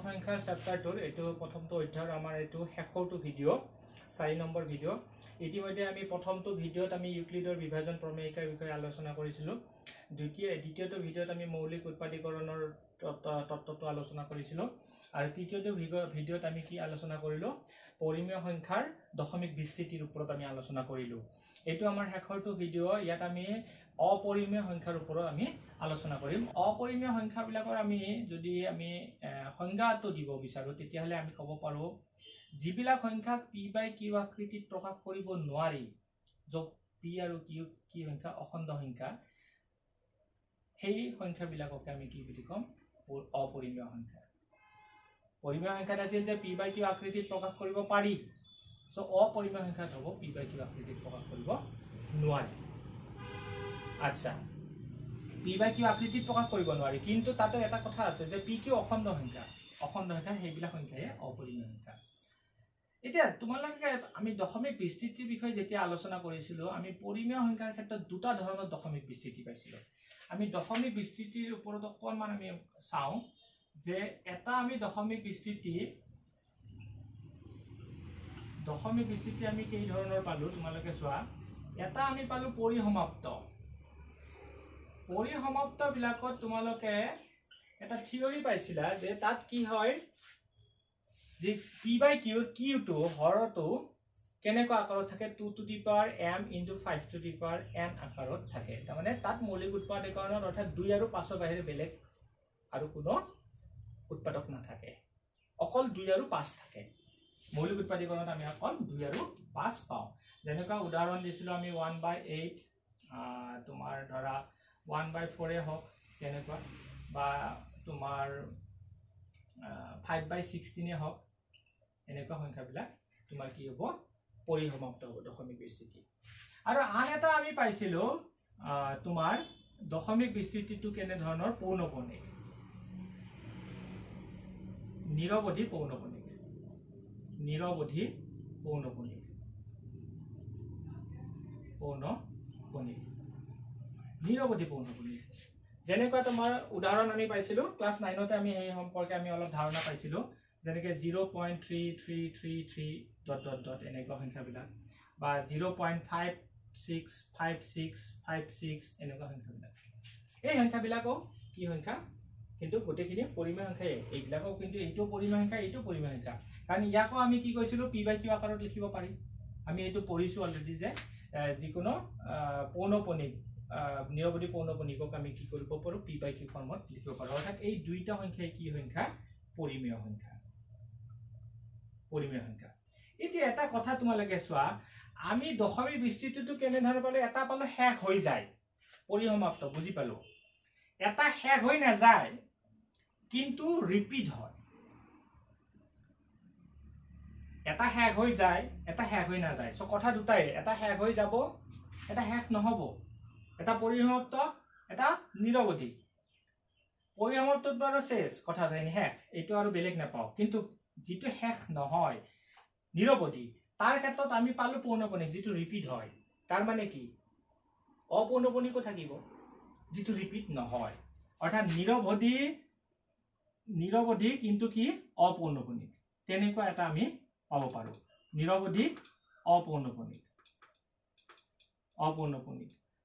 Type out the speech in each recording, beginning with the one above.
সংখ্যাৰ চেপ্টাৰটোৰ এইটো প্ৰথমটো অধ্যায়ৰ আমাৰ এইটো শেষৰটো ভিডিঅ' 4 নম্বৰ ভিডিঅ' ইতিমধ্যে আমি প্ৰথমটো ভিডিঅ'ত আমি ইউক্লিডৰ বিভাজন প্ৰমেয়িকাৰ বিষয়ে আলোচনা কৰিছিলোঁ দ্বিতীয়টো ভিডিঅ'ত আমি মৌলিক উৎপাদীকৰণৰ তত্ত্বটো আলোচনা কৰিছিলোঁ আৰু তৃতীয়টো ভিডিঅ'ত আমি কি আলোচনা কৰিলোঁ পৰিমেয় সংখ্যাৰ দশমিক বিস্তৃতিৰ ওপৰত আমি আলোচনা কৰিলোঁ এইটো আমাৰ শেষৰটো ভিডিঅ' ইয়াত আমি অপৰিমেয় সংখ্যাৰ ওপৰত আমি আলোচনা কৰিম অপৰিমেয় সংখ্যাবিলাকৰ আমি যদি আমি সংজ্ঞাটো দিব বিচাৰো তেতিয়াহলে আমি ক'ব পাৰো যিবিলাক সংখ্যাক p by q আকৃতিত প্ৰকাশ কৰিব নোৱাৰি য'ত p আৰু q কি সংখ্যা অখণ্ড সংখ্যা সেই সংখ্যাবিলাককে আমি কি বুলি ক'ম অপৰিমেয় সংখ্যা পৰিমেয় সংখ্যাত আছিল যে p by q আকৃতিত প্ৰকাশ কৰিব পাৰি সো অপৰিমেয় সংখ্যাত হ'ব p by q আকৃতিত প্ৰকাশ কৰিব নোৱাৰি আচ্ছা p by q আকৃতিত প্ৰকাশ কৰিব নোৱাৰি কিন্তু তাতে এটা কথা আছে যে p q অখণ্ড সংখ্যা সেইবিলাক সংখ্যায়ে অপৰিমেয় সংখ্যা এতিয়া তোমালোকে আমি দশমিক বিস্তৃতিৰ বিষয়ে যেতিয়া আলোচনা কৰিছিলো আমি পৰিমেয় সংখ্যাৰ ক্ষেত্ৰত দুটা ধৰণৰ দশমিক বিস্তৃতি পাইছিলো আমি দশমিক বিস্তৃতিৰ ওপৰত অকণমান আমি চাওঁ যে এটা আমি দশমিক বিস্তৃতি আমি কেই ধৰণৰ পালো তোমালোকে চোৱা এটা আমি পালো পৰিসমাপ্ত বিলাকত তোমালোকে এটা থিওৰি পাইছিলা যে তাত কি হয় যে p by q টো হৰটো কেনেকুৱা আকাৰত থাকে 2 to the power m into 5 to the power n আকাৰত থাকে তাৰমানে তাত মৌলিক উৎপাদীকৰণৰ অৰ্থাৎ 2 আৰু 5 ৰ বাহিৰে বেলেগ আৰু কোনো উৎপাদক নাথাকে অকল 2 আৰু 5 থাকে মৌলিক উৎপাদীকৰণত আমি অকল 2 আৰু 5 পাওঁ যেনেকুৱা উদাহৰণ দিছিলো আমি 1/8 তোমাৰ ধৰা 1/4 এ হওক তেনেকুৱা বা তোমাৰ 5/16 এ হওক এনেকুৱা সংখ্যাবিলাক তোমাৰ কি হ'ব পৰিসমাপ্ত হ'ব দশমিক বিস্তৃতি আৰু আন এটা আমি পাইছিলো তোমাৰ দশমিক বিস্তৃতিটো কেনে ধৰণৰ পৌনঃপুনিক নিৰৱধি পৌনঃপুনিক যেনেকুৱা তোমাৰ উদাহৰণ আমি পাইছিলো ক্লাস 9 তে আমি এই সম্পৰ্কে আমি অলপ ধাৰণা পাইছিলো যেনেকৈ 0.3333 ... এনেকুৱা সংখ্যাবিলাক বা 0.565656 এনেকুৱা সংখ্যাবিলাক এই সংখ্যাবিলাকও কি সংখ্যা কিন্তু গোটেইখিনি পৰিমেয় সংখ্যাই এইবিলাকও কিন্তু এইটো পৰিমেয় সংখ্যা কাৰণ ইয়াকো আমি কি কৈছিলো p by q আকাৰত লিখিব পাৰি আমি এইটো পঢ়িছো অলৰেডি যে যিকোনো পৌনঃপুনিক নিৰৱধি পৌনঃপুনিকক আমি কি কৰিব পাৰো p by q ফৰ্মত লিখিব পাৰো অৰ্থাৎ এই দুইটা সংখ্যাই কি সংখ্যা পৰিমেয় সংখ্যা এতিয়া এটা কথা তোমালোকে চোৱা আমি দশমিক বিস্তৃতিটো কেনে ধৰণৰ পালো এটা পালো শেষ হৈ যায় পৰিসমাপ্ত বুজি পালো এটা শেষ হৈ নাযায় কিন্তু ৰিপিট হয় এটা শেষ হৈ যায় এটা শেষ হৈ নাযায় সো কথা দুটাই এটা শেষ হৈ যাব এটা শেষ নহব এটা পৰিসমাপ্ত এটা নিৰৱধি পৰিসমাপ্তত বাৰু শেষ কথা শেষ এইটো আৰু বেলেগ নাপাও কিন্তু যিটো শেষ নহয় নিৰৱধি তাৰ ক্ষেত্ৰত আমি পালো পৌনঃপুনিক যিটো ৰিপিট হয় তাৰ মানে কি অপৌনঃপুনিকো থাকিব যিটো ৰিপিট নহয় অৰ্থাৎ নিৰৱধি কিন্তু কি অপৌনঃপুনিক তেনেকুৱা এটা আমি পাব পাৰো নিৰৱধি অপৌনঃপুনিক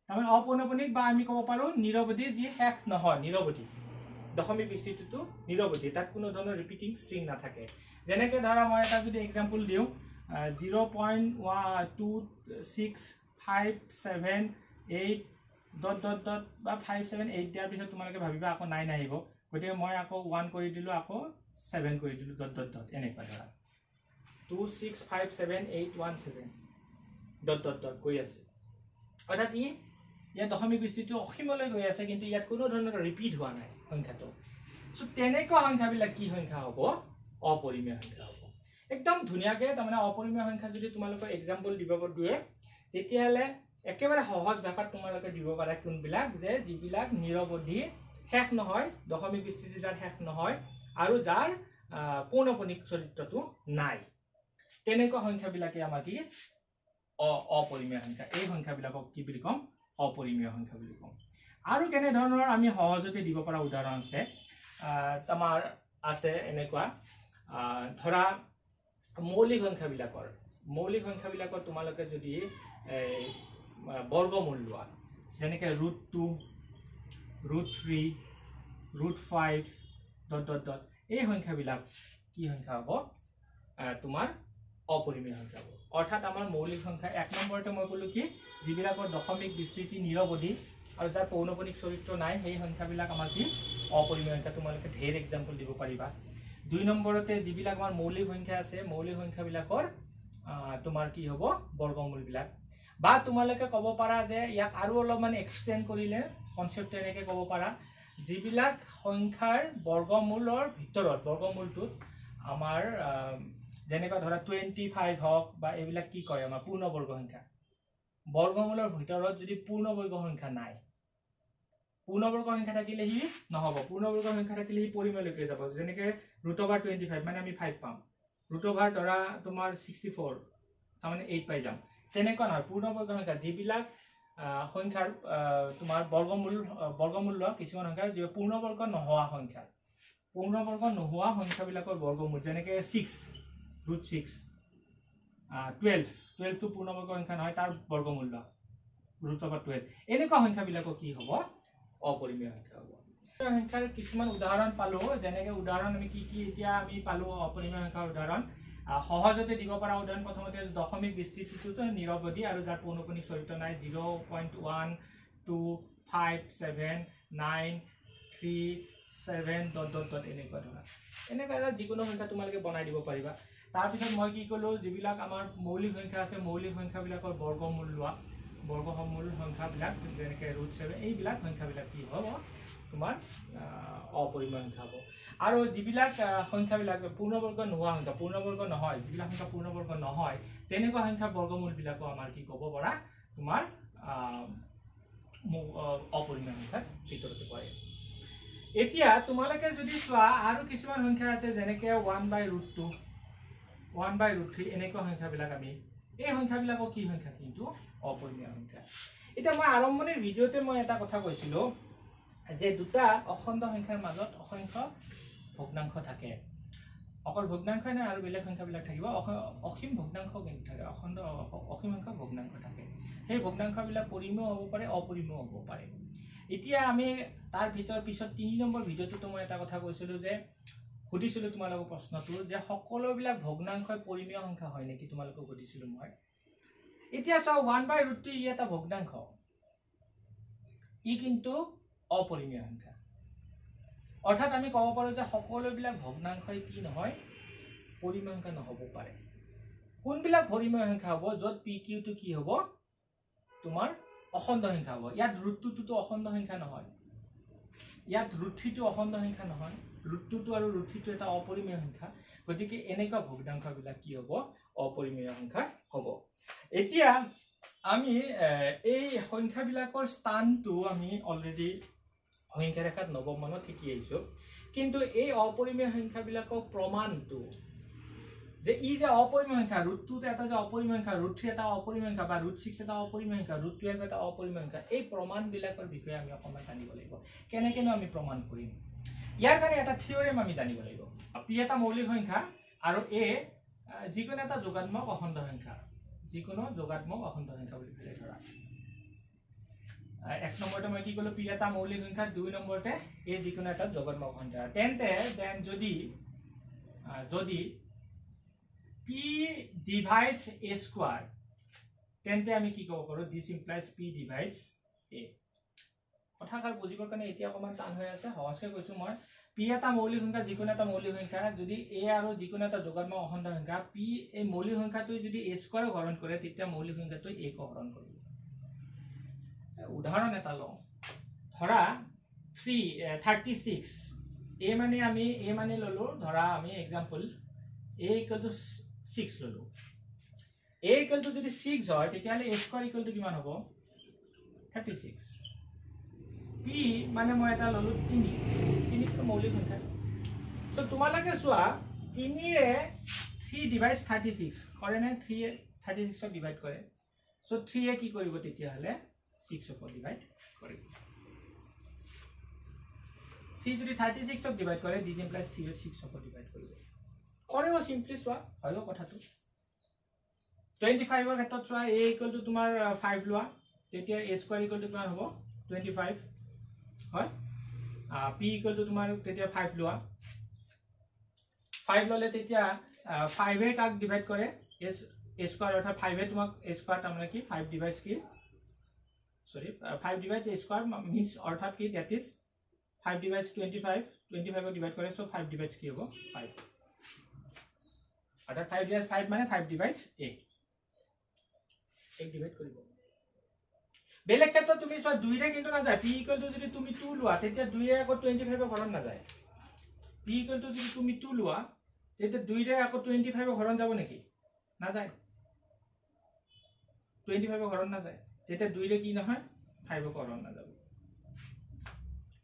তাৰমানে অপৌনঃপুনিক বা আমি ক'ব পাৰো নিৰৱধি যি শেষ নহয় নিৰৱধি দশমিক বিস্তৃতিটো নিৰৱধি তাত কোনো ধৰণৰ ৰিপিটিং ষ্ট্ৰিং নাথাকে যেনেকৈ ধৰা মই এটা যদি এক্সাম্পল দিওঁ 0.12657 বা 578 দিয়াৰ পিছত তোমালোকে ভাবিবা আকৌ 9 আহিব গতিকে মই আকৌ 1 কৰি দিলো আকৌ 7 কৰি দিলো ... এনেকুৱা ধৰা 2657817 গৈ আছে অৰ্থাৎ ইয়াত দশমিক বিস্তৃতি অসীমলৈ গৈ আছে কিন্তু ইয়াত কোনো ধৰণৰ ৰিপিট হোৱা নাই সংখ্যাটো সো তেনেকুৱা সংখ্যাবিলাক কি সংখ্যা হ'ব অপৰিমেয় সংখ্যা হ'ব একদম ধুনিয়াকৈ তাৰমানে অপৰিমেয় সংখ্যা যদি তোমালোকৰ এক্সাম্পল দিব দিয়ে তেতিয়াহলে একেবাৰে সহজ ভাষাত তোমালোকে দিব পাৰা কোনবিলাক যে যিবিলাক নিৰৱধি শেষ নহয় দশমিক বিস্তৃতি যাৰ শেষ নহয় আৰু যাৰ পৌনঃপুনিক চৰিত্ৰটো নাই তেনেকুৱা সংখ্যাবিলাকে আমাৰ কি অপৰিমেয় সংখ্যা এই সংখ্যাবিলাকক কি বুলি কম অপৰিমেয় সংখ্যা বুলি কম আৰু কেনে ধৰণৰ আমি সহজতে দিব পৰা উদাহৰণ আছে তোমাৰ আছে এনেকুৱা ধৰা মৌলিক সংখ্যাবিলাকৰ তোমালোকে যদি বৰ্গমূল লোৱা যেনেকৈ √2 √3 √5 ... এই সংখ্যাবিলাক কি সংখ্যা হ'ব তোমাৰ অপৰিমেয় সংখ্যা হ'ব অৰ্থাৎ আমাৰ মৌলিক সংখ্যা এক নম্বৰতে মই ক'লো কি যিবিলাকৰ দশমিক বিস্তৃতি নিৰৱধি আৰু যাৰ পৌনঃপুনিক চৰিত্ৰ নাই সেই সংখ্যাবিলাক আমাৰ কি অপৰিমেয় সংখ্যা তোমালোকে ঢেৰ এক্সাম্পল দিব পাৰিবা দুই নম্বৰতে যিবিলাক আমাৰ মৌলিক সংখ্যা আছে মৌলিক সংখ্যাবিলাকৰ তোমাৰ কি হ'ব বৰ্গমূলবিলাক বা তোমালোকে ক'ব পাৰা যে ইয়াক আৰু অলপমান এক্সটেন্ড কৰিলে কনসেপ্ট এনেকৈ ক'ব পাৰা যিবিলাক সংখ্যাৰ বৰ্গমূলৰ ভিতৰত বৰ্গমূলটোত আমাৰ যেনেকৈ ধৰা 25 হওক বা এইবিলাক কি কয় আমাৰ পূৰ্ণবৰ্গ সংখ্যা বৰ্গমূলৰ ভিতৰত যদি পূৰ্ণবৰ্গ সংখ্যা নাই পূৰ্ণবৰ্গ সংখ্যা থাকিলে হি নহব পূৰ্ণবৰ্গ সংখ্যা থাকিলে হি পৰিমেয়লৈকে যাব যেনেকৈ √25 মানে আমি 5 পাম √, ধৰা তোমাৰ 64 তাৰমানে 8 পাই যাম তেনেকুৱা নহয় পূৰ্ণবৰ্গ সংখ্যা যিবিলাক সংখ্যাৰ তোমাৰ বৰ্গমূল কিছুমান সংখ্যা যে পূৰ্ণবৰ্গ নোহোৱা সংখ্যাবিলাকৰ বৰ্গমূল যেনেকৈ 6 √6 12 টো পূৰ্ণবৰ্গ সংখ্যা নহয় তাৰ বৰ্গমূল √12 এনেকুৱা সংখ্যাবিলাকৰ কি হ'ব অপৰিমেয় সংখ্যা হ'ব সংখ্যাৰ কিছুমান উদাহৰণ পালো যেনেকৈ উদাহৰণ আমি কি এতিয়া আমি পালো অপৰিমেয় সংখ্যাৰ উদাহৰণ সহজতে দিব পৰা উদাহৰণ প্ৰথমতে দশমিক বিস্তৃতিটো নিৰৱধি আৰু যাৰ পৌনঃপুনিক চৰিত্ৰ নাই 0.1 2 5 7 9 3 7 ... এনেকুৱা ধৰা এনেকুৱা এটা যিকোনো সংখ্যা তোমালোকে বনাই দিব পাৰিবা তাৰপিছত মই কি ক'লো যিবিলাক আমাৰ মৌলিক সংখ্যা আছে মৌলিক সংখ্যাবিলাকৰ বৰ্গমূল লোৱা বৰ্গমূল সংখ্যাবিলাক যেনেকৈ √7 এইবিলাক সংখ্যাবিলাক কি হ'ব তোমাৰ অপৰিমেয় সংখ্যা হ'ব আৰু যিবিলাক সংখ্যাবিলাক পূৰ্ণবৰ্গ নোহোৱা সংখ্যা পূৰ্ণবৰ্গ নহয় যিবিলাক সংখ্যা পূৰ্ণবৰ্গ নহয় তেনেকুৱা সংখ্যাৰ বৰ্গমূলবিলাকো আমাৰ কি ক'ব পৰা তোমাৰ অপৰিমেয় সংখ্যাৰ ভিতৰতে পৰে এতিয়া তোমালোকে যদি চোৱা আৰু কিছুমান সংখ্যা আছে যেনেকৈ 1/√2 1/√3 এনেকুৱা সংখ্যাবিলাক আমি এই সংখ্যাবিলাকৰ কি সংখ্যা কিন্তু অপৰিমেয় সংখ্যা এতিয়া মই আৰম্ভণিৰ ভিডিঅ'তে মই এটা কথা কৈছিলো যে দুটা অখণ্ড সংখ্যাৰ মাজত অসংখ্য ভগ্নাংশ থাকে অকল ভগ্নাংশ নাই আৰু বেলেগ সংখ্যাবিলাক থাকিব অসীম ভগ্নাংশ কিন্তু থাকে অখণ্ড অসীম সংখ্যক ভগ্নাংশ থাকে সেই ভগ্নাংশবিলাক পৰিমেয় হ'ব পাৰে অপৰিমেয় হ'ব পাৰে এতিয়া আমি তাৰ পিছত 3 নম্বৰ ভিডিঅ'টোত মই এটা কথা কৈছিলো যে সুধিছিলো তোমালোকৰ প্ৰশ্নটো যে সকলোবিলাক ভগ্নাংশই পৰিমেয় সংখ্যা হয় নেকি তোমালোকক সুধিছিলো মই এতিয়া চাও 1/√2 ই এটা ভগ্নাংশ ই কিন্তু অপৰিমেয় সংখ্যা অৰ্থাৎ আমি ক'ব পাৰো যে সকলোবিলাক ভগ্নাংশই কি নহয় পৰিমেয় সংখ্যা নহ'ব পাৰে কোনবিলাক পৰিমেয় সংখ্যা হ'ব য'ত pq টো কি হ'ব তোমাৰ অখণ্ড সংখ্যা হ'ব ইয়াত √2 টো অখণ্ড সংখ্যা নহয় ইয়াত √3 টো অখণ্ড সংখ্যা নহয় √2 টো আৰু √3 টো এটা অপৰিমেয় সংখ্যা গতিকে এনেকুৱা ভগ্নাংশবিলাক কি হ'ব অপৰিমেয় সংখ্যা হ'ব এতিয়া আমি এই সংখ্যাবিলাকৰ স্থানটো আমি অলৰেডি সংখ্যা ৰেখাত নৱম মানত শিকি আহিছো কিন্তু এই অপৰিমেয় সংখ্যাবিলাকৰ প্ৰমাণটো যে ই যে অপৰিমেয় সংখ্যা √2 এটা যে অপৰিমেয় সংখ্যা √3 এটা অপৰিমেয় সংখ্যা বা √6 এটা অপৰিমেয় সংখ্যা √12 এটা অপৰিমেয় সংখ্যা এই প্ৰমাণবিলাকৰ বিষয়ে আমি অকণমান জানিব লাগিব কেনেকেনো আমি প্ৰমাণ কৰিম ইয়াৰ কাৰণে এটা থিওৰেম আমি জানিব লাগিব p এটা মৌলিক সংখ্যা আৰু a যিকোনো এটা যোগাত্মক অখণ্ড সংখ্যা বুলি ক'লে ধৰা এক নম্বৰতে মই কি ক'লো p এটা মৌলিক সংখ্যা দুই নম্বৰতে a যিকোনো এটা যোগাত্মক সংখ্যা তেন্তে যদি p divides a square তেন্তে আমি কি ক'ব পাৰো this implies p divides a কথাকাৰ বুজিবৰ কাৰণে এতিয়া অকমান টান হৈ আছে সহজকৈ কৈছো মই p এটা মৌলিক সংখ্যা যিকোনো এটা মৌলিক সংখ্যা যদি a আৰু যিকোনো এটা যোগাত্মক অখণ্ড সংখ্যা p এই মৌলিক সংখ্যাটো যদি a স্কয়াৰ হৰণ কৰে তেতিয়া মৌলিক সংখ্যাটো a ক হৰণ কৰিব উদাহৰণ এটা লওঁ ধৰা 36 a মানে ললো ধৰা আমি एग्जांपल a = 6 ললো a = যদি 6 হয় তেতিয়ালে a স্কয়াৰ = কিমান হ'ব 36 p মানে মই এটা ললো 3 টো মৌলিক সংখ্যা তো তোমালোকে চোৱা 3 ৰে 3 ডিভাইডস 36 কৰে না 3 এ 36 ক ডিভাইড কৰে সো 3 এ কি কৰিব তেতিয়া হলে 6 ক ডিভাইড কৰিব 3 যদি 36 ক ডিভাইড কৰে দিস ইমপ্লাইজ 3 ক 6 ক ডিভাইড কৰিব কৰেও সিম্পলি সোৱা হয়ও কথাটো 25 ৰ ক্ষেত্ৰত সোৱা a ইকুৱেল টু তোমাৰ 5 লোৱা তেতিয়া a স্কয়াৰ ইকুৱেল টু কিমান হ'ব 25 হয় p ইকুৱেল টু তোমাৰ তেতিয়া 5 লোৱা 5 ললে তেতিয়া 5 এ কাক ডিভাইড কৰে s স্কয়াৰ অৰ্থাৎ 5 এ তোমাক a স্কয়াৰ তাৰমানে কি 5 ডিভাইডস কি sorry 5 divides a square means অর্থাৎ কি that is 5 divides 25 25 ক ডিভাইড কৰে so 5 divides কি হ'ব 5 অৰ্থাৎ 5 divides 5 মানে 5 divides a এক ডিভাইড কৰিব বেলেগ ক্ষেত্ৰত তুমি সব 2 ৰে কিন্তু না যায় p ইকুৱেল টু যদি তুমি 2 লোৱা তেতিয়া 2 এ আকৌ 25 ৰ ঘৰত না যায় p ইকুৱেল টু যদি তুমি 2 লোৱা তেতিয়া 2 ৰে আকৌ 25 ৰ ঘৰত যাব নেকি না যায় 25 ৰ ঘৰত না যায় তেতিয়া 2 ৰে কি নহয় 5 ক হৰণ না যাব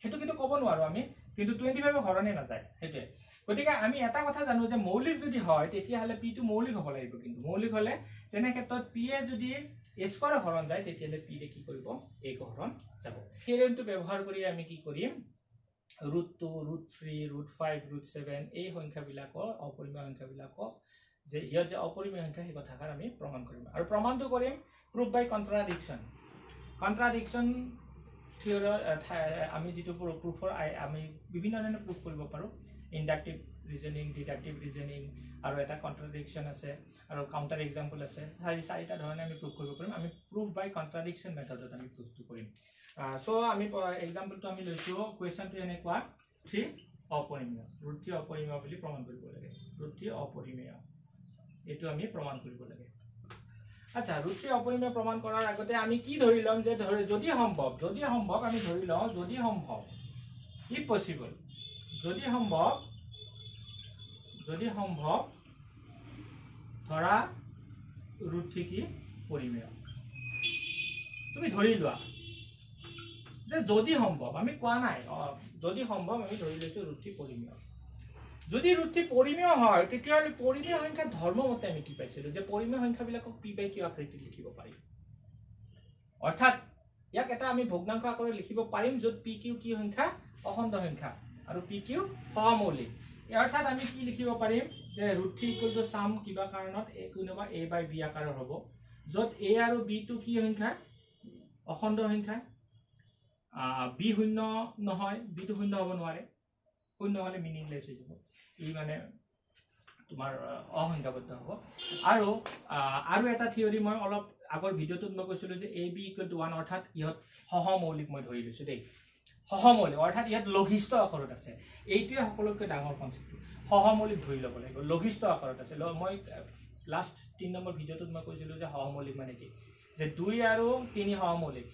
হেতু কিন্তু কব নোৱাৰো আমি কিন্তু 25 ক হৰণে না যায় হেতু গতিকে আমি এটা কথা জানো যে মৌলিক যদি হয় তেতিয়া হলে p টু মৌলিক হ'ব লাগিব কিন্তু মৌলিক হলে তেনে ক্ষেত্ৰত p এ যদি a স্কয়াৰ হৰণ যায় তেতিয়া হলে p ৰে কি কৰিব a ক হৰণ যাব থিওৰেমটো ব্যৱহাৰ কৰি আমি কি কৰিম √2 √3 √5 √7 এই সংখ্যাবিলাকৰ অপৰিমেয় সংখ্যাবিলাকক যে ইয়া যে অপৰিমেয় সংখ্যা হে কথাকাৰ আমি প্ৰমাণ কৰিম আৰু প্ৰমাণটো কৰিম proof by contradiction theory আমি যেটো proofer আমি বিভিন্ন ধৰণৰ proof কৰিব পাৰো inductive reasoning deductive reasoning আৰু এটা contradiction আছে আৰু counter example আছে চাৰিটা ধৰণে আমি proof কৰিব পাৰিম আমি proof by contradiction methodত আমি proof কৰিম সো আমি এক্সাম্পলটো আমি লৈছো কোৱেশ্চনটো এনেকুৱা 3 অপৰিমেয় √3 অপৰিমেয় বুলি প্ৰমাণ কৰিব লাগে √3 অপৰিমেয় এটো আমি প্ৰমাণ কৰিব লাগে আচ্ছা √3 অপৰিমেয় প্ৰমাণ কৰাৰ আগতে আমি কি ধৰি লম যে যদি সম্ভৱ আমি ধৰি লও যদি সম্ভৱ if possible যদি সম্ভৱ ধৰা √3 কি পৰিমেয় তুমি ধৰি লোৱা যে যদি সম্ভৱ আমি কোৱা নাই যদি সম্ভৱ আমি ধৰি লৈছো √3 পৰিমেয় যদি √3 পৰিমেয় হয় তেতিয়া পৰিমেয় সংখ্যা ধৰ্মমতে আমি কি পাইছিলো যে পৰিমেয় সংখ্যাবিলাকক p বাই q আকৃতিত লিখিব পাৰি অৰ্থাৎ ইয়াক এটা আমি ভগ্নাংশ আকাৰে লিখিব পাৰিম যত p q কি সংখ্যা অখণ্ড সংখ্যা আৰু p q সহমৌলিক অৰ্থাৎ আমি কি লিখিব পাৰিম যে √3 sum কিবা কাৰণত a কোনোবা a বাই b আকাৰৰ হ'ব যত a আৰু b টো কি সংখ্যা অখণ্ড সংখ্যা b শূন্য নহয় b টো শূন্য হ'ব নোৱাৰে শূন্য হলে মিনিংলেছ হৈ যাব এই মানে তোমাৰ অসংখ্যাবদ্ধ হ'ব আৰু এটা থিওৰি মই অলপ আগৰ ভিডিওটোত মই কৈছিলো যে ab = 1 অৰ্থাৎ ইহত সহমৌলিক মই ধৰি লৈছো দেই সহমৌলিক অৰ্থাৎ ইয়াত লঘিষ্ঠ আকাৰত আছে এইটোৱে সকলোতকৈ ডাঙৰ কনসেপ্ট সহমৌলিক ধৰি ল'ব লাগিব লঘিষ্ঠ আকাৰত আছে মই লাষ্ট 3 নম্বৰ ভিডিওটোত মই কৈছিলো যে সহমৌলিক মানে কি যে 2 আৰু 3 সহমৌলিক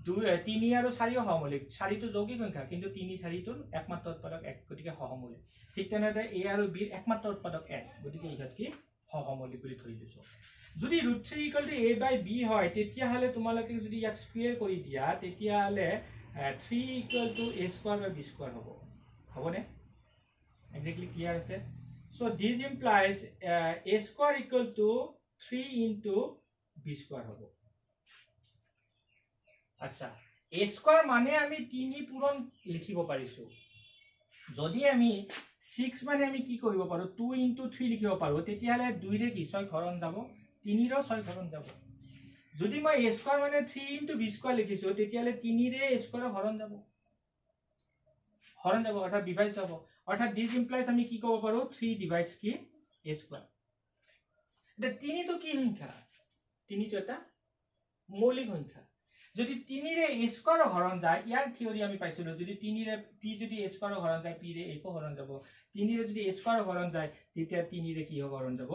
3 আৰু 4 সহমৌলিক 4 টো যৌগিক সংখ্যা কিন্তু 3 4 টোৰ একমাত্ৰ উৎপাদক 1 গতিকে সহমৌলিক ঠিক তেনেদৰে a আৰু b ৰ একমাত্ৰ উৎপাদক 1 গতিকে ইহত কি সহমৌলিক বুলি ধৰি লৈছো যদি √3 = a by b হয় তেতিয়া হলে তোমালোকে যদি ইয়াক স্কয়াৰ কৰি দিয়া তেতিয়া হলে 3 = a square by b square হবনে exactly clear আছে so this implies a square = 3 into b square হ'ব আচ্ছা a square মানে আমি 3 পূৰণ লিখিব পাৰিছো যদি আমি 6 মানে আমি কি কৰিব পাৰো 2 into 3 লিখিব পাৰো তেতিয়া হলে 2 ৰে কি 6 ঘৰণ যাব 3 ৰ 6 ঘৰণ যাব যদি মই a square মানে 3 into b square লিখিছো তেতিয়া হলে 3 ৰে a square ঘৰণ যাব অৰ্থাৎ ডিভাইড যাব অৰ্থাৎ this implies আমি কি ক'ব পাৰো 3 divides কি a square the 3 তো কি সংখ্যা 3 তো এটা মৌলিক সংখ্যা যদি 3 ৰে a square হৰণ যায় ইয়াৰ থিওৰি আমি পাইছিলো যদি 3 ৰে p যদি a square হৰণ যায় p ৰে a কো হৰণ যাব 3 ৰে যদি a square হৰণ যায় তেতিয়া 3 ৰে কি হৰণ যাব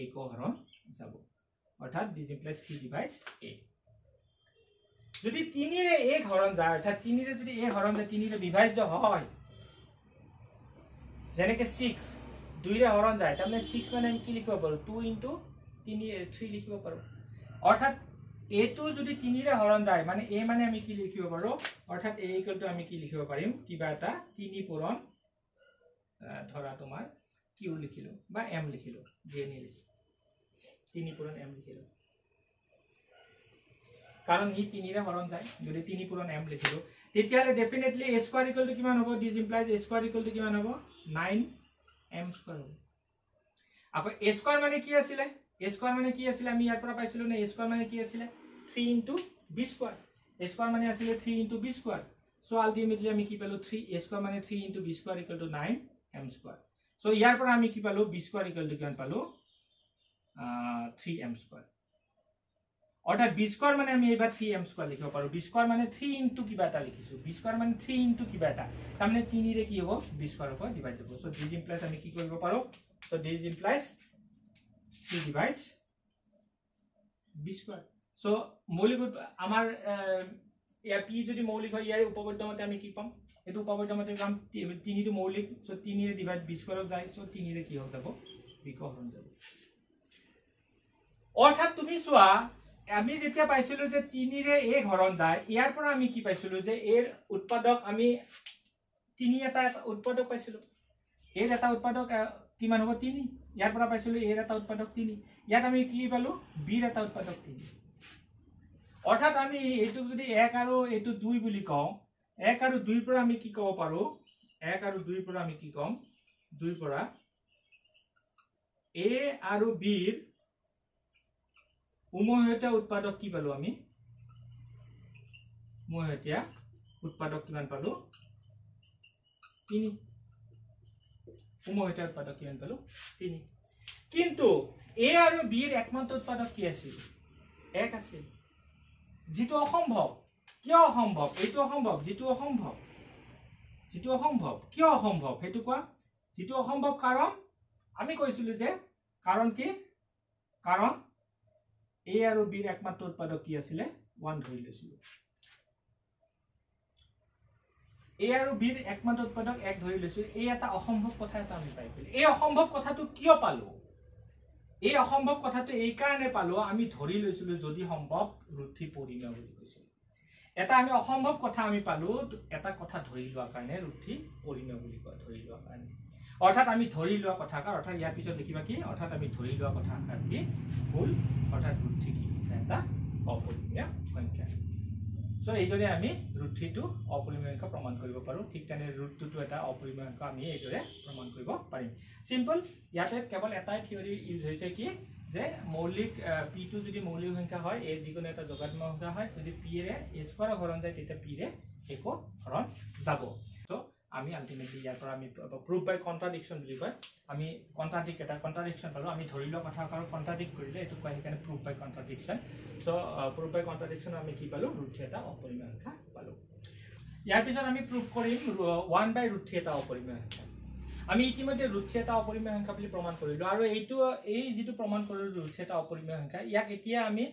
a কো হৰণ যাব অৰ্থাৎ this implies 3 divides a যদি 3 ৰে a হৰণ যায় অৰ্থাৎ 3 ৰে যদি a হৰণ যায় 3 ৰে বিভাজ্য হয় যেনেকৈ 6 2 ৰে হৰণ যায় তাৰমানে 6 মানে আমি কি লিখিব পাৰো 2 into 3 লিখিব পাৰো অৰ্থাৎ a টো যদি 3 ৰে হৰণ যায় মানে a মানে আমি কি লিখিব পাৰো অৰ্থাৎ a = আমি কি লিখিব পাৰিম কিবা এটা 3 পূৰণ ধৰা তোমাৰ q লিখিলো বা m লিখিলো যেনে লিখি 3 পূৰণ m লিখিলো কাৰণ ই 3 ৰে হৰণ যায় যদি 3 পূৰণ m লিখিলো তেতিয়ালে definitely a square equal to কিমান হ'ব this implies a square equal to কিমান হ'ব 9m স্কয়াৰ হ'ব আকৌ a স্কয়াৰ মানে কি আছিল আমি ইয়াৰ পৰা পাইছিলো না a স্কয়াৰ মানে কি আছিল 3 * b স্কয়াৰ a স্কয়াৰ মানে আছিল 3 * b স্কয়াৰ সো আলটিমেটলি আমি কি পালো 3 a স্কয়াৰ মানে 3 * b square equal to 9m square so ইয়াৰ পৰা আমি কি পালো b স্কয়াৰ ইকুৱেল টু কিমান পালো 3m স্কয়াৰ অৰ্থাৎ b স্কয়াৰ মানে আমি এবাৰ 3m স্কয়াৰ লিখিব পাৰো b স্কয়াৰ মানে 3 * কিবা এটা লিখিছো b স্কয়াৰ মানে 3 * কিবা এটা তাৰমানে 3 ৰে কি হ'ব b স্কয়াৰ হ'ব ডিভাইড হ'ব সো দিস ইমপ্লাইজ আমি কি কৰিব পাৰো so this implies 3 divides b square so মৌলিক আমাৰ ইয়াৰ p যদি মৌলিক হয় ইয়াৰ উপপাদ্যমতে আমি কি পাম এটো উপপাদ্যমতে কাম 3 টো মৌলিক সো 3 ৰে ডিভাইড b স্কয়াৰ যায় সো 3 ৰে কি হৈ যাব b ক হৰণ যাব অৰ্থাৎ তুমি চোৱা আমি যেতিয়া পাইছিলো যে 3 ৰে a হৰণ যায় ইয়াৰ পৰা আমি কি পাইছিলো যে এৰ উৎপাদক আমি 3 এটা উৎপাদক পাইছিলো এৰ এটা উৎপাদক কিমান হ'ব 3 ইয়াৰ পৰা পাইছিলো এৰ এটা উৎপাদক 3 ইয়াত আমি কি পালো b ৰ এটা উৎপাদক 3 অৰ্থাৎ আমি এটো যদি 1 আৰু এটো 2 বুলি কও 1 আৰু 2 পৰা আমি কি কব পাৰো 1 আৰু 2 পৰা আমি কি কম 2 পৰা a আৰু b ৰ উমহতীয়া উৎপাদক কি পালো আমি উমহতীয়া উৎপাদক কিমান পালো 3 উমহতীয়া উৎপাদক কিমান পালো 3 কিন্তু a আৰু b ৰ একমাত্ৰ উৎপাদক কি আছিল 1 আছিল যেটো অসম্ভৱ কিয় অসম্ভৱ এটো অসম্ভৱ যেটো অসম্ভৱ কিয় অসম্ভৱ হেতু কোৱা যেটো অসম্ভৱ কাৰণ আমি কৈছিলো যে কাৰণ কি কাৰণ a আৰু b ৰ একমাত্ৰ উৎপাদক কি আছিল 1 ধৰি লৈছিল a আৰু b ৰ একমাত্ৰ উৎপাদক 1 ধৰি লৈছিল এই এটা অসম্ভৱ কথা এটা আমি পাই গলি এই অসম্ভৱ কথাটো কিয় পালো এই অসম্ভৱ কথাটো এই কাৰণে পালো আমি ধৰি লৈছিল যদি সম্ভৱ ৰুথি পৰিমেয় বুলি কৈছিল এটা আমি অসম্ভৱ কথা আমি পালো এটা কথা ধৰি লোৱা কাৰণে ৰুথি পৰিমেয় বুলি কয় ধৰি লোৱা কাৰণে অৰ্থাৎ আমি ধৰি লোৱা কথা অৰ্থাৎ ইয়াৰ পিছত লিখিবা কি অৰ্থাৎ আমি ধৰি লোৱা কথা কি ভুল অৰ্থাৎ ৰুথি কি এটা অপৰিমেয় সংখ্যা সো এইদৰে আমি ৰুথিটো অপৰিমেয় সংখ্যা প্ৰমাণ কৰিব পাৰো ঠিক তেনে ৰুটটো এটা অপৰিমেয় সংখ্যা আমি এইদৰে প্ৰমাণ কৰিব পাৰিম সিম্পল ইয়াতে কেৱল এটাই থিওৰি ইউজ হৈছে কি যে মৌলিক p টো যদি মৌলিক সংখ্যা হয় a যিকোনো এটা যোগাত্মক সংখ্যা হয় যদি p ৰে a স্কয়াৰ হৰণ যায় তেতিয়া p ৰে একো হৰণ যাব সো আমি আলটিমেটলি ইয়াৰ পৰা আমি প্ৰুফ বাই কন্ট্ৰাডিকশন বুলি কয় আমি কন্ট্ৰাডিকশন পালো আমি ধৰি লোৱা কথা আৰু কন্ট্ৰাডিক্ট কৰিলে এটো কয় সেইকাৰণে প্ৰুফ বাই কন্ট্ৰাডিকশন সো প্ৰুফ বাই কন্ট্ৰাডিকশন আমি কি পালো ৰুথি এটা অপৰিমেয় সংখ্যা পালো ইয়াৰ পিছত আমি প্ৰুফ কৰিম 1 বাই ৰুথি এটা অপৰিমেয় সংখ্যা আমি ইতিমধ্যে ৰুথি এটা অপৰিমেয় সংখ্যা বুলি প্ৰমাণ কৰিলো আৰু এই যেটো প্ৰমাণ কৰিলো ৰুথি এটা অপৰিমেয় সংখ্যা ইয়াক এতিয়া আমি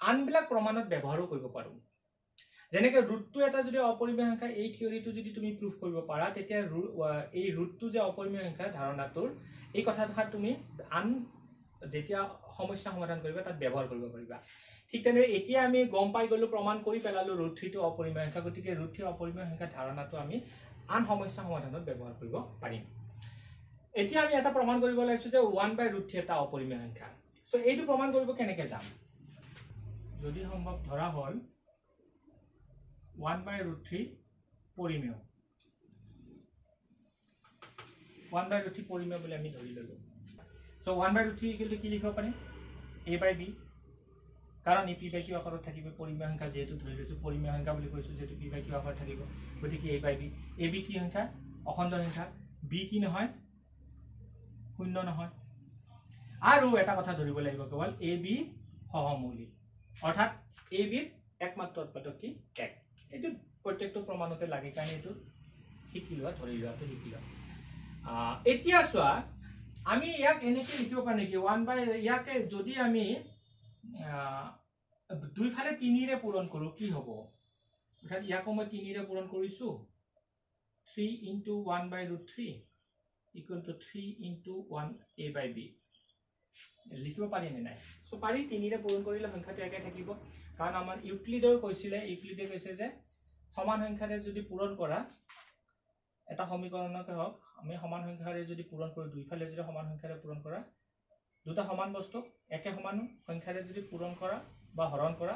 আনবিলাক প্ৰমাণত ব্যৱহাৰ কৰিব পাৰো যেনেকৈ ৰুটটো এটা যদি অপৰিমেয় সংখ্যা এই থিওৰিটো যদি তুমি প্ৰুফ কৰিব পাৰা তেতিয়া এই ৰুটটো যে অপৰিমেয় সংখ্যা ধাৰণাটোৰ এই কথাটো তুমি আন যেতিয়া সমস্যা সমাধান কৰিবা তাত ব্যৱহাৰ কৰিব পাৰিবা ঠিক তেনে এতিয়া আমি গম পাই গলো প্ৰমাণ কৰি পেলালো ৰুথিটো অপৰিমেয় সংখ্যা গতিকে ৰুথি অপৰিমেয় সংখ্যা ধাৰণাটো আমি আন সমস্যা সমাধানত ব্যৱহাৰ কৰিব পাৰিম এতিয়া আমি এটা প্ৰমাণ কৰিব লাগিছো যে 1 বাই ৰুথি এটা অপৰিমেয় সংখ্যা সো এইটো প্ৰমাণ কৰিব কেনেকৈ যাম যদি সম্ভৱ ধৰা হ'ল 1 by root 3 পৰিমেয় 1 by root 3 পৰিমেয় বুলি আমি ধৰি ললো so 1 by root 3 equal to কি লিখিব পাৰিম a by b কাৰণ e p by q আকাৰত থাকিব পৰিমেয় সংখ্যা যেহেতু ধৰি লৈছো পৰিমেয় সংখ্যা বুলি কৈছো যেহেতু p by q আকাৰত থাকিব গতিকে a by b a b কি সংখ্যা অখণ্ড সংখ্যা b কি নহয় শূন্য নহয় আৰু এটা কথা ধৰিব লাগিব কেৱল a b সহমৌলিক অৰ্থাৎ a b ৰ একমাত্ৰ উৎপাদক কি 1 এটো প্ৰত্যেকটো প্ৰমাণতে লাগে কাৰণ এটো শিকিলোৱা ধৰি লোৱাটো শিকিলোৱা এতিয়া চোৱা আমি ইয়াক এনেকৈ লিখিব পাৰো নেকি 1 বাই ইয়াকে যদি আমি দুই ফালে 3 ৰে পূৰণ কৰো কি হ'ব অৰ্থাৎ ইয়াকো মই 3 ৰে পূৰণ কৰিছো 3 into 1 by root 3 equal to 3 into 1 a by b লিখিব পাৰি নে নাই সো পাৰি 3 ৰে পূৰণ কৰিলে সংখ্যাটো একে থাকিব কাৰণ আমাৰ ইউক্লিডৰ কৈছিলে ইউক্লিডে কৈছে যে সমান সংখ্যাৰে যদি পূৰণ কৰা এটা সমীকৰণকে হক আমি সমান সংখ্যাৰে যদি পূৰণ কৰো দুই ফালে যদি সমান সংখ্যাৰে পূৰণ কৰা দুটা সমান বস্তু একে সমান সংখ্যাৰে যদি পূৰণ কৰা বা হৰণ কৰা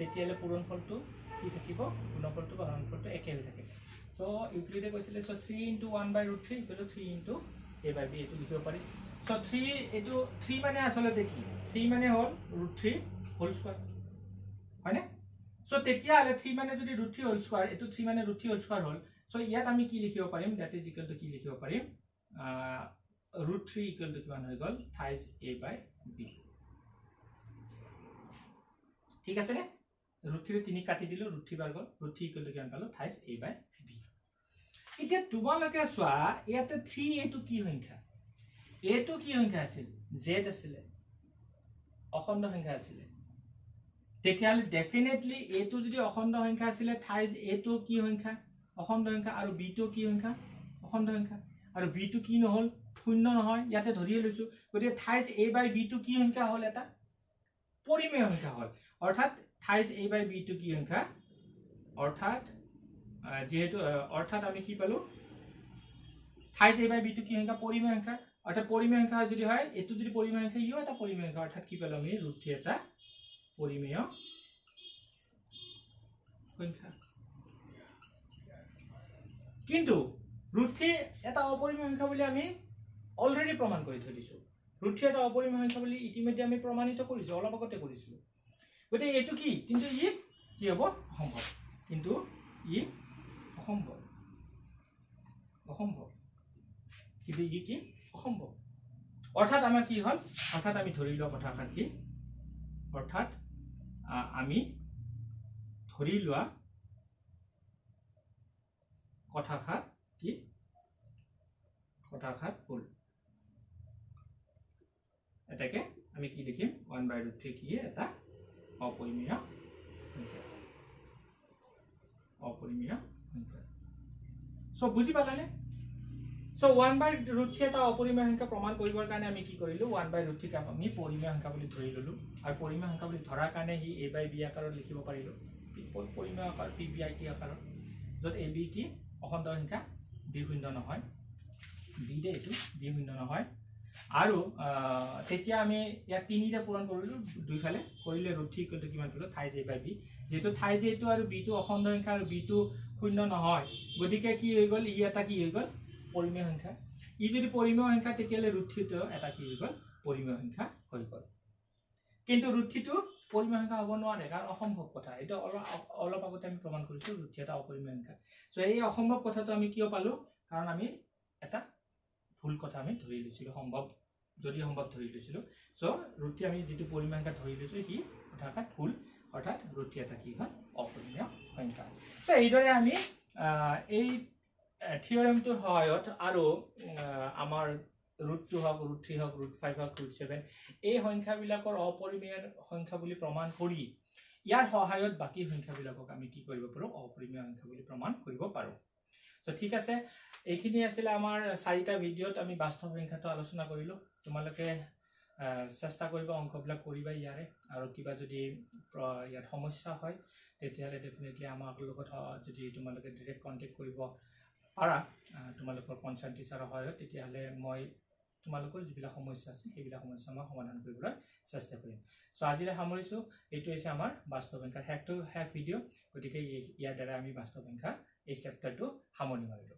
তেতিয়ালে পূৰণফলটো কি থাকিব গুণফলটো বা হৰণফলটো একে হৈ থাকে সো ইউক্লিডে কৈছিলে সো 3 * 1/√3 = 3 * a/b এটো লিখিব পাৰি সো 3 এটো 3 মানে আসলে কি 3 মানে হল √3 হোল স্কয়াৰ হয়নে সো তেতিয়ালে 3 মানে যদি √3 হোল স্কয়াৰ এটো 3 মানে √3 হোল স্কয়াৰ হল সো ইয়াত আমি কি লিখিব পাৰিম দ্যাট ইজ ইকুৱেল টু কি লিখিব পাৰিম √3 ইকুৱেল টু কিমান হৈ গল থাইজ a/b ঠিক আছে নে √3 3 কাটি দিলো √3 বাৰ গল √3 ইকুৱেল টু কিমান পালো থাইজ a/b এতিয়া তোমালোকে চোৱা ইয়াতে 3 এটো কি সংখ্যা এটো কি সংখ্যা আছিল z আছিল অখণ্ড সংখ্যা আছিল তেতিয়ালে ডেফিনেটলি এটো যদি অখণ্ড সংখ্যা আছিল থাইজ এটো কি সংখ্যা অখণ্ড সংখ্যা আৰু b টো কি সংখ্যা অখণ্ড সংখ্যা আৰু b টো কি নহল শূন্য নহয় ইয়াতে ধৰিয়ে লৈছো গতিকে থাইজ a/b টো কি সংখ্যা হল এটা পৰিমেয় সংখ্যা হল অৰ্থাৎ থাইজ a/b টো কি সংখ্যা অৰ্থাৎ যেহেতু অৰ্থাৎ আমি কি পালো থাইজ a/b টো কি সংখ্যা পৰিমেয় সংখ্যা অৰ্থাৎ পৰিমেয় সংখ্যা যদি হয় এটো যদি পৰিমেয় সংখ্যা ইও এটা পৰিমেয় সংখ্যা অৰ্থাৎ কি পালো আমি √3 এটা পৰিমেয় সংখ্যা কিন্তু √3 এটা অপৰিমেয় সংখ্যা বুলি আমি অলৰেডি প্ৰমাণ কৰি থৈ দিছো √3 এটা অপৰিমেয় সংখ্যা বুলি ইতিমধ্যে আমি প্ৰমাণিত কৰিছো অলপ আগতে কৰিছো গতে এটো কি কিন্তু ই কি হ'ব অসম্ভৱ কিন্তু ই অসম্ভৱ কিন্তু ই কি অসম্ভৱ অৰ্থাৎ আমাৰ কি হল অৰ্থাৎ আমি ধৰি লোৱা কথাষাৰ কি অৰ্থাৎ আমি ধৰি লোৱা কথাষাৰ কি কথাষাৰ ভুল এটাকে আমি কি লিখিম 1/√3 কি এটা অপৰিমেয় সংখ্যা সো বুজি পালানে সো 1/√3 এটা অপৰিমেয় সংখ্যা প্ৰমাণ কৰিবৰ কাৰণে আমি কি কৰিলো 1/√3 ক আমি পৰিমেয় সংখ্যা বুলি ধৰি ললো আৰু পৰিমেয় সংখ্যা বুলি ধৰাৰ কাৰণে হি a/b আকাৰত লিখিব পাৰিলো পৰিমেয় আকাৰ pbit আকাৰত যত ab কি অখণ্ড সংখ্যা b শূন্য নহয় b দে এটো b শূন্য নহয় আৰু তেতিয়া আমি ইয়াত 3 ৰে পূৰণ কৰিলো দুইফালে কৰিলে √3 ইকুৱেল টু কিমান পালো থাইজ a/b যেটো থাইজ এটো আৰু b টো অখণ্ড সংখ্যা আৰু b টো শূন্য নহয় গতিকে কি হৈ গল ই এটা কি হৈ গল পৰিমেয় সংখ্যা ই যদি পৰিমেয় সংখ্যা তেতিয়ালে √3 টো এটা কি হৈ গল পৰিমেয় সংখ্যা হৈ গল কিন্তু √3 টো পৰিমেয় সংখ্যা হ'ব নোৱাৰে কাৰণ অসম্ভৱ কথা এটা অলপ আগতে আমি প্ৰমাণ কৰিছো √3 এটা অপৰিমেয় সংখ্যা সো এই অসম্ভৱ কথাটো আমি কিয় পালো কাৰণ আমি এটা ভুল কথা আমি ধৰি লৈছিলো সম্ভৱ যদি সম্ভৱ ধৰি লৈছিলো সো √3 আমি যেটো পৰিমেয় সংখ্যা ধৰি লৈছো হি কথাটা ভুল অৰ্থাৎ √3 এটা কি হয় অপৰিমেয় সংখ্যা সো এইদৰে আমি এই থিওৰেমটোৰ সহায়ত আৰু আমাৰ √2 হক √3 হক √5 হক √7 এই সংখ্যাবিলাকৰ অপৰিমেয় সংখ্যা বুলি প্ৰমাণ কৰি ইয়াৰ সহায়ত বাকি সংখ্যাবিলাকক আমি কি কৰিব পাৰো অপৰিমেয় সংখ্যা বুলি প্ৰমাণ কৰিব পাৰো সো ঠিক আছে এইখিনি আছিল আমাৰ 4টা ভিডিওত আমি বাস্তৱ সংখ্যাটো আলোচনা কৰিলো তোমালোকে চেষ্টা কৰিবা অংকবিলাক কৰিবা ইয়াৰে আৰু কিবা যদি ইয়াত সমস্যা হয় তেতিয়ালে ডেফিনেটলি আমাৰ লগত যদি তোমালোকে ডাইৰেক্ট কন্টাক্ট কৰিব পাৰা তোমালোকৰ পঞ্চায়ত টিচাৰৰ সহায়ত তেতিয়ালে মই তোমালোকৰ যিবিলাক সমস্যা আছে সেইবিলাক সমস্যা মই সমাধান কৰিবলৈ চেষ্টা কৰিম সো আজিলে সামৰিছো এইটো হৈছে আমাৰ বাস্তৱ সংখ্যাৰ হেক ভিডিও গতিকে ইয়াৰ দ্বাৰা আমি বাস্তৱ সংখ্যা এই চেপ্টাৰটো সামৰণি মাৰিলো